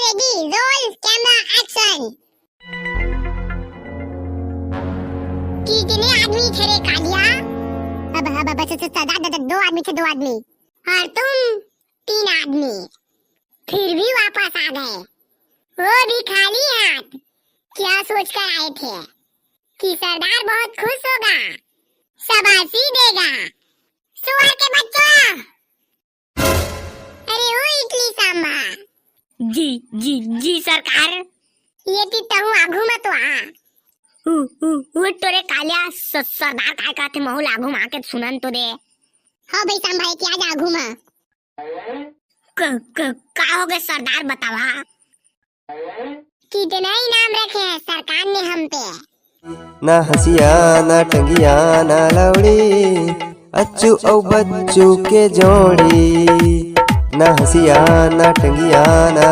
Ready, roll camera action. कितने आदमी थे रे कालिया? अब बस दो आदमी थे, दो आदमी। और तुम 3 आदमी। फिर भी वापस आ गए, वो भी खाली हाथ। क्या सोचकर आए थे कि सरदार बहुत खुश होगा, शाबाशी देगा? सुअर के बच्चों! अरे ओ इडली सांभर। जी सरकार। ये तितहु आघू मत आ। तोरे कालिया सरदार काय कहते महु आघू मा के सुनन तो दे। हाँ भाई सांभाई क्या जा आघू मा। का हो गए सरदार बतावा। कितना इनाम रखे हैं सरकार ने हम पे। ना हसिया ना टंगिया ना लवड़ी, अच्चू औ बच्चू के जोड़ी। ना हसिया ना टंगिया ना।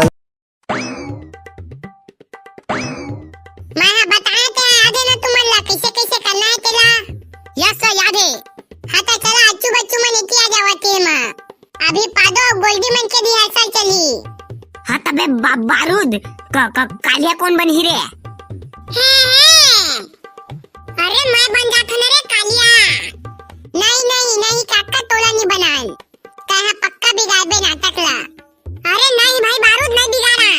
मैं बताया थे याद है ना तुम्हारा कैसे कैसे करना है तेला? यस सर याद है। हाँ तो चला अच्चू बच्चू में नीचे आ जावा टीम। अभी पादो गोल्डी मन के रिहर्सल चली। हाँ तबे बारूद कालिया कौन बनी रे? अरे मैं बन जाता ना रे कालिया। नहीं काका तोला नहीं बनान। कहा पक्का बिगाड़ बे नाटक ला। अरे नहीं भाई बारूद नहीं बिगाड़ा।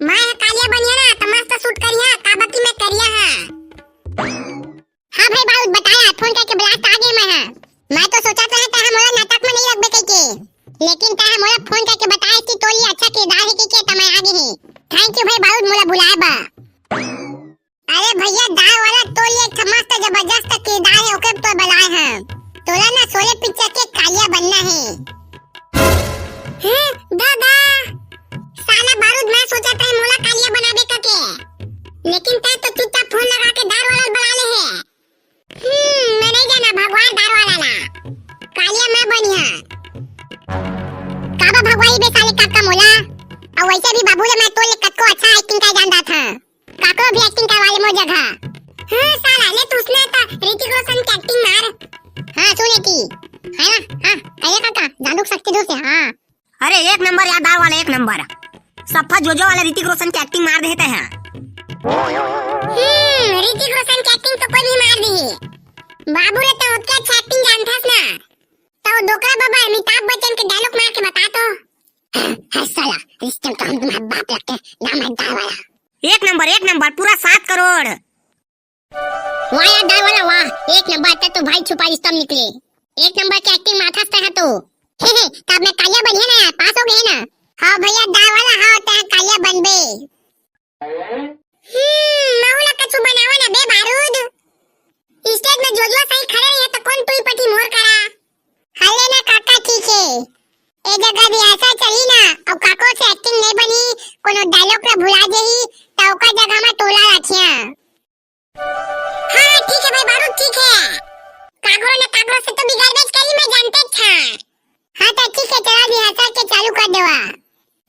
मैं कालिया बनिया ना तो मस्त शूट करिया काबकी में करिया हां। हां भाई बारूद बताया फोन करके ब्लास्ट आ गया मैं तो सोचा था कहा मोला नाटक में नहीं रख बे के, लेकिन कहा मोला फोन करके बताया कि तोली अच्छा किरदार है के तमे आ गई। थैंक यू भाई बारूद मोला बुलाए बा। अरे भैया दाल वाला तोली एक मस्त जबरदस्त किरदार है ओके तो बुलाए हैं। तोला ना सोले पिक्चर के कालिया बनना है। दादा साला बारूद मैं सोचा था मोला कालिया बना दे के, लेकिन तै तो चुपचाप फोन लगा के दार वाला बुला ले है। मैं नहीं जाना भगवान दार वाला ला। कालिया मैं बनिया। काबा भगवाई बे साले काका मोला। और वैसे भी बाबू ले मैं तो ले कत को अच्छा एक्टिंग कर जानता था। काको भी एक्टिंग करवा ले मो जगह। साला ले तू उसने तो ऋतिक रोशन की एक्टिंग मार। सुने की है ना। कहिए काका जादू शक्ति दो से। अरे एक नंबर यार दार वाला एक नंबर। सफा जोजो वाला ऋतिक रोशन की एक्टिंग मार देते हैं। ऋतिक रोशन की एक्टिंग तो कोई भी मार दी। बाबू रे तो उसके अच्छा एक्टिंग जानतास ना। तो डोकरा बाबा अमिताभ बच्चन के डायलॉग मार के बता तो। साला इस टाइम तो हम तुम्हारा बाप लगते हैं नाम है दार वाला। एक नंबर पूरा 7 करोड़। वाह यार दार वाला वाह। एक नंबर तक तो भाई छुपा स्तंभ निकले। एक नंबर की एक्टिंग माथा है तो। तब मैं कालिया बनिया ना पास हो गए ना। हाँ भैया दार वाला हाँ तय कालिया बनबे। मौला कछु बनावा ना बे बारूद। स्टेज में जोजवा सही खड़े रहे तो कौन तुई पटी मोर करा। हाले ना काका ठीक है। ए जगह भी ऐसा चली ना और काको से एक्टिंग नहीं बनी कोनो डायलॉग ला भुला जेही तो ओका जगह में तोला रखिया। हाँ ठीक है भाई बारूद ठीक है। कागरो से तो बिगाड़ करी मैं जानते था। हाँ तो ठीक है चला रिहर्सल के चालू कर देवा।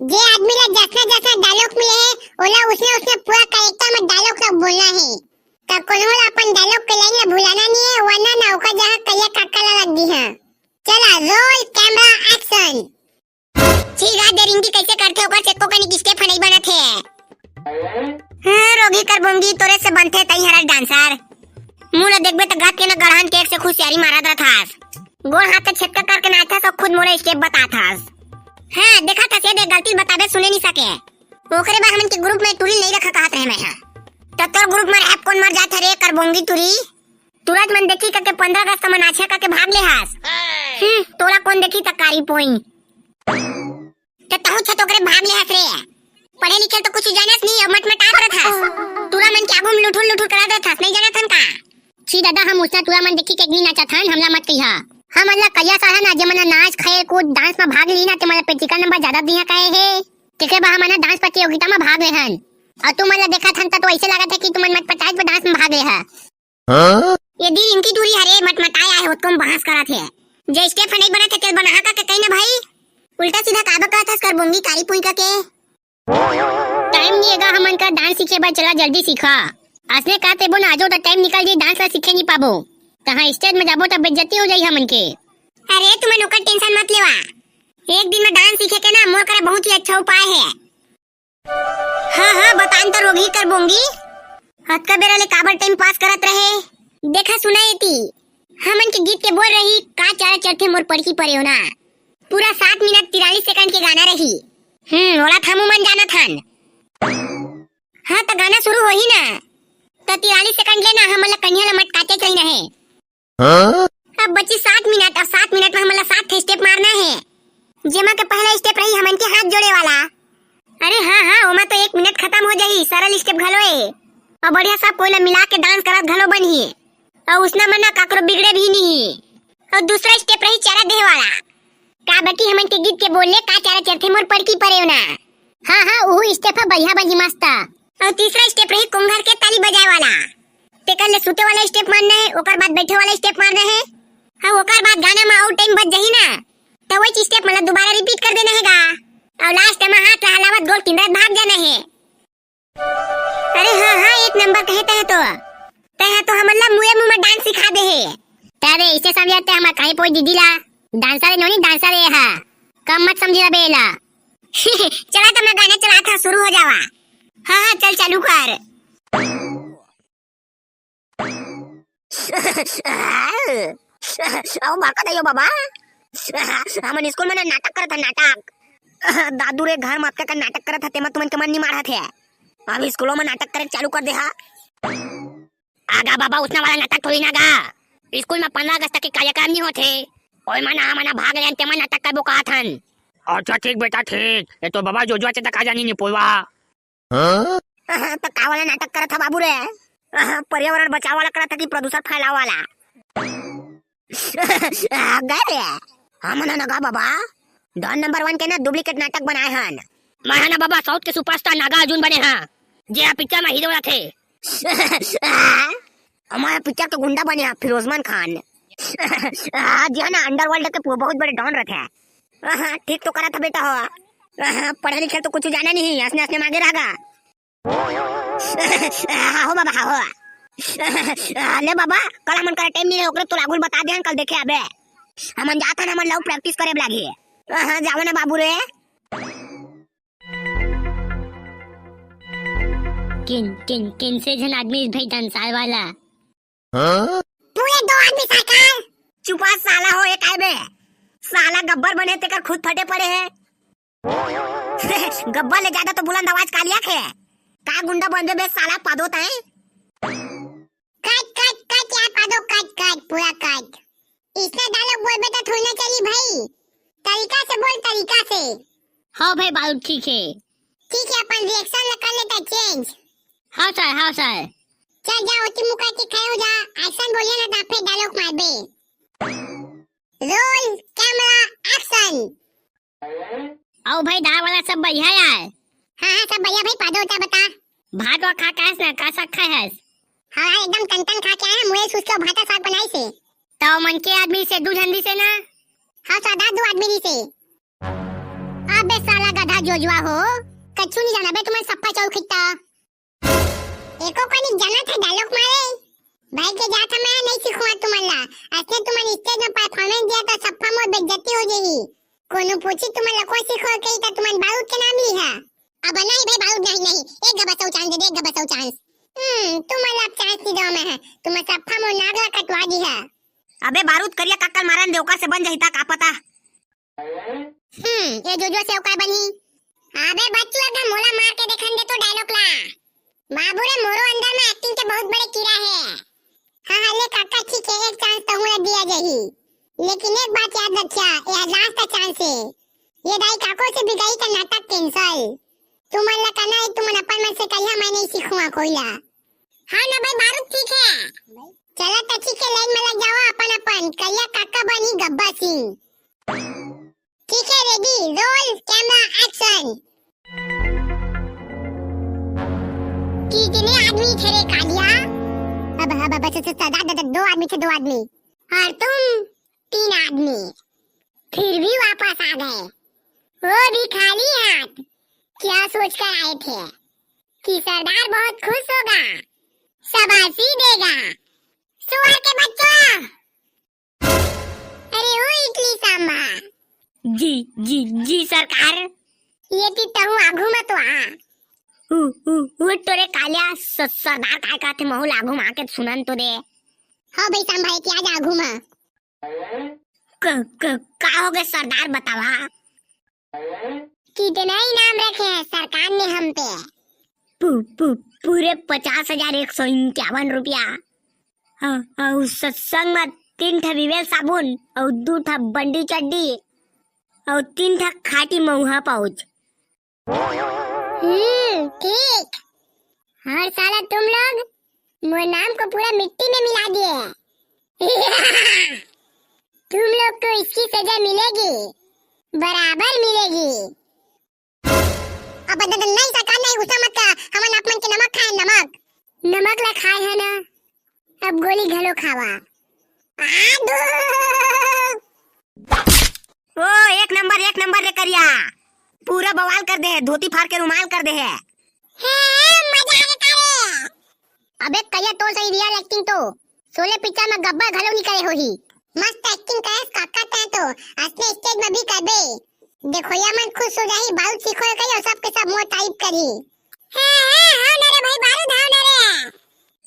जे आदमी ला जैसा डायलॉग मिले है ओला उसने पूरा कैरेक्टर में डायलॉग ला बोलना है। तब कोनो ला अपन डायलॉग के लाइन ला भुलाना नहीं है वरना ना ओका जगह कहिया काका ला लग दी है। चला रोल कैमरा एक्शन। ठीक है रिंगी कैसे करते होगा चेको कनी किसके फनई बना थे। रोगी कर बूंगी तोरे से बनते तई हरा डांसर। मुंह न देखबे त गात के न गढ़ान केक से खुशियारी मारा थास। गोल हाथ छटका करके नाचा तो खुद मोरे स्टेप बता थास। देखा था से दे गलती बताबे सुने नहीं सके। ओकरे बाद हमन के ग्रुप में तुरी नहीं रखा कहत रहे मैं। त तोर ग्रुप में ऐप कौन मर जात रे कर बूंगी तुरी। तुरंत मन देखी करके 15 अगस्त में नाचा करके भाग ले हास। तोला कौन देखी त कारी पोई। त तहु छ तोकरे भाग ले हास रे। पढ़े लिखे तो कुछ जानस नहीं अब मटमटा करत हस। तुरा मन क्या घूम लुठुर करत हस नहीं जानत हन का। छी दादा हम उसना तुरा मन देखी के नहीं नाचा थन हमला मत कहिया। हम अल्लाह कहिया साला ना जे मना नाच खाए कूद डांस में भाग ली ना ते मला पेटिका नंबर ज्यादा दिया काहे है। तेके बा हमना डांस प्रतियोगिता में भाग ले हन और तुम मला देखा थन तो ऐसे लगा था कि तुम मत पटाई पे डांस में भाग ले है। यदि इनकी दूरी हरे मटमटाए आए हो तुम बहस करा थे। जे स्टेप नहीं बना थे तेल बना का कहीं ना भाई उल्टा सीधा काबा कहत हस कर बूंगी कारी पुई का के। टाइम निएगा हमन का डांस सीखे बा चला जल्दी सीखा। असने का तेबो ना आजो तो टाइम निकल जी डांस ला सीखे नहीं पाबो। कहां स्टेज में जाबो तो बेइज्जती हो जाई हमन के। अरे तुम्हें नौकर टेंशन मत लेवा। एक दिन में डांस सीखे के ना मोर करे बहुत ही अच्छा उपाय है। मन तो रोगी कर बोंगी। हद का बेरा ले काबर टाइम पास करत रहे। देखा सुना येती हमन के गीत के बोल रही का चारा चढ़ते मोर पड़की परे हो ना। पूरा 7 मिनट 43 सेकंड के गाना रही। ओला थामू मन जाना थन। हाँ तो गाना शुरू हो ही ना तो 43 सेकंड लेना हमला कन्या ला मत काटे चाहिए है। अब बची 7 मिनट और 7 मिनट में हमला 7 स्टेप मारना है। जेमा के पहला स्टेप रही हमन के हाथ जोड़े वाला। अरे हाँ ओमा तो 1 मिनट खत्म हो जाही। सरल स्टेप घलो है और बढ़िया सब कोई ला मिला के डांस करत घलो बनही और उसना मना काकरो बिगड़े भी नहीं। और दूसरा स्टेप रही चारा देह वाला। का बटी हमन के गीत के बोले का चारा चरथे मोर पड़की परे ना। हाँ वो स्टेप है बढ़िया बजी मस्त। और तीसरा स्टेप रही कुंभर के ताली बजाए वाला। तेकर ले सूते वाला स्टेप मारना है, ओकर बाद बैठे वाला स्टेप मारना है। हाँ ओकर बाद गाना में आउट टाइम बच जाही ना तो वही स्टेप मतलब दोबारा रिपीट कर देना हैगा और लास्ट में हाथ हलावत गोल किंदर भाग जाना है। अरे हाँ 1 नंबर कहते हैं तो हमला मुए मुंह में डांस सिखा दे है। तारे इसे समझाते हम काहे पोई दीदीला डांसर नोनी डांसर है। हां कम मत समझिला बेला। चला तो मैं गाना चला था शुरू हो जावा। हाँ चल चालू कर। आओ बाका दयो बाबा। हमन स्कूल में नाटक करत था नाटक। दादू रे घर मात का नाटक करत था तेमा तुमन के मन नहीं मारा थे। अब स्कूलों में नाटक करे चालू कर दे। हा आगा बाबा उसना वाला नाटक थोड़ी ना गा। स्कूल में 15 अगस्त के कार्यक्रम नहीं होते ओय मना भाग लेन तेमा नाटक करबो कहत हन। अच्छा ठीक बेटा ठीक। ये तो बाबा जोजवा ते तक आ जानी नहीं पोलवा। तो का वाला नाटक करत था बाबू रे। पर्यावरण बचाव वाला करत था कि प्रदूषण फैलाव वाला। गए हमन नगा बाबा डॉन नंबर 1 के ना डुप्लीकेट नाटक बनाए हन। मैं ना बाबा साउथ के सुपरस्टार नागा अर्जुन बने हां जे पिक्चर में हीरो थे। हमारे पिक्चर के गुंडा बने फिरोजमान खान। जी ना अंडरवर्ल्ड के बहुत बड़े डॉन रहते हैं। ठीक तो करा था बेटा हो। पढ़े लिखे तो कुछ जाना नहीं हंसने हंसने मांगे रहेगा। हो बाबा हो। ले बाबा कल हमन का टाइम नहीं है ओकरे तो लागुल बता दे कल देखे आबे। हमन जाता ना हमन लव प्रैक्टिस करे लागी। जावे ना बाबू रे। किन से जन आदमी भाई डांसर वाला। पूरे 2 आदमी सरकार। चुपा साला हो एक आबे। साला गब्बर बने ते कर खुद फटे पड़े हैं। गब्बर ले ज्यादा तो बुलंद आवाज कालिया के का गुंडा बनबे बे साला पादो ताए। कट यार पादो कट पूरा कट। इसने डायलॉग बोल बेटा थोड़ी ना चली भाई। तरीका से बोल तरीका से। हाँ भाई बात ठीक है अपन रिएक्शन कर लेता चेंज। हाँ सर। चल जा ओती मुका के खड़े हो जा। एक्शन बोलिए ना तो फिर डायलॉग मार बे। Roll camera action. आओ भाई दाल वाला सब बढ़िया यार। हाँ सब बढ़िया भाई पादो होता बता। भात और खा कैस ना का सकता है। हाँ एकदम टन खा के आया मुझे सुस्त भाता साग बनाई से। तो मन के आदमी से दू झंडी से ना। हाँ सादा 2 आदमी से। अबे साला गधा जोजवा हो कच्चू नहीं जाना बे तुम्हारे सप्पा चौक खिता। एको कनी जाना था डायलॉग मारे भाई के जाता मैं नहीं सिखवा तुम्हारा। ऐसे तुम्हारे स्टेज में परफॉर्मेंस दिया तो सप्पा मोर बेइज्जती हो जाएगी। कोनो पूछी तुम्हारा कोई सिखो के तो तुम्हारे बारूद के नाम ली है। अब नहीं भाई बारूद नहीं एक गबसौ चांस दे एक गबसौ चांस। तुम्हारा अब चांस दी दो मैं तुम्हारा सप्पा मोर नागला कटवा दी है। अबे बारूद करिया कक्कल मारन दे ओकर से बन जहिता का पता। ये जोजो से औका बनी। अबे बच्चू अगर मोला मार के देखन दे तो डायलॉग ला। बाबू रे मोरो अंदर में एक्टिंग के बहुत बड़े कीड़ा है। हाँ ले काका ठीक है एक चांस तो हुआ दिया जाही। लेकिन एक बात याद रखिया ये लास्ट का चांस है। ये दाई काको से भी गई का नाटक कैंसल। तुम अल्लाह करना है तुम अपन में से कहिया मैं नहीं सीखूंगा कोईला। हाँ ना भाई बारूद ठीक है। चलो तो ठीक है लाइन में लग जाओ अपन कहिया काका बनी गब्बर सिंह। ठीक है रेडी रोल कैमरा एक्शन। कितने आदमी थे रे कालिया। अब बस 2 आदमी थे 2 आदमी और तुम 3 आदमी। फिर भी वापस आ गए वो भी खाली हाथ। क्या सोच कर आए थे कि सरदार बहुत खुश होगा शाबाशी देगा। सुअर के बच्चों। अरे वो इडली सांभर। जी सरकार। ये ती तहु आघू मत आ। वो तोरे कालिया सरदार काय कहते महू लागू मां के सुनन तो दे। हाँ भाई शाम भाई क्या जागू माँ का हो गए सरदार बतावा। कितना इनाम रखे हैं सरकार ने हम पे। पूरे 50,151 रुपया। और सत्संग में 3 ठा विवेल साबुन और 2 ठा बंडी चड्डी और 3 ठा खाटी महुआ पाउच। ठीक। हर साल तुम लोग मोर नाम को पूरा मिट्टी में मिला दिए। तुम लोग को इसकी सजा मिलेगी, बराबर मिलेगी। अब नहीं सरकार नहीं गुस्सा मत कर, हमन अपन के नमक खाए नमक ला खाए है ना, अब गोली घलो खावा। ओ एक नंबर रे करिया, पूरा बवाल कर दे है, धोती फाड़ के रुमाल कर दे है। मजा आता रे। अबे कहिया तो सही रियल एक्टिंग तो सोले पिक्चर में गब्बर घलो निकले होही। मस्त एक्टिंग करे काका ता तो असली स्टेज में भी करबे। देखो या मन खुश हो जाही, बहुत सीखो कहियो सबके सब मोर टाइप करी। हां ना रे भाई बारूद हां ना रे।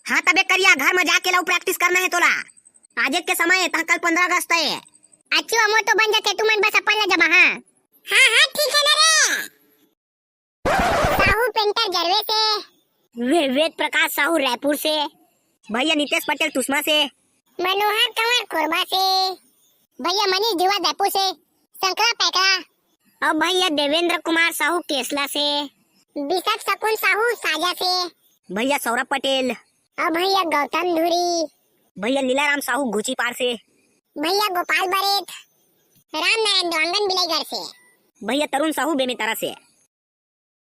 हाँ तबे करिया, घर में जाके लो प्रैक्टिस करना है तोला। आज के समय है, कल 15 अगस्त है। अच्छो अमो तो बन जाते तुमन बस अपन ला जमा। हां ठीक है ना रे। साहू पेंटर जरवे से, वेद प्रकाश साहू रायपुर से, भैया नितेश पटेल तुष्मा से, मनोहर कंवर कोरबा से, भैया मनीष दिवा जयपुर से, शंकरा पैकरा और भैया देवेंद्र कुमार साहू केसला से, बिशप शकुन साहू साजा से, भैया सौरभ पटेल और भैया गौतम धुरी, भैया लीलाराम साहू घुची पार से, भैया गोपाल बरेत, राम नारायण दोंगन बिलाईगढ़ से, भैया तरुण साहू बेमेतरा से।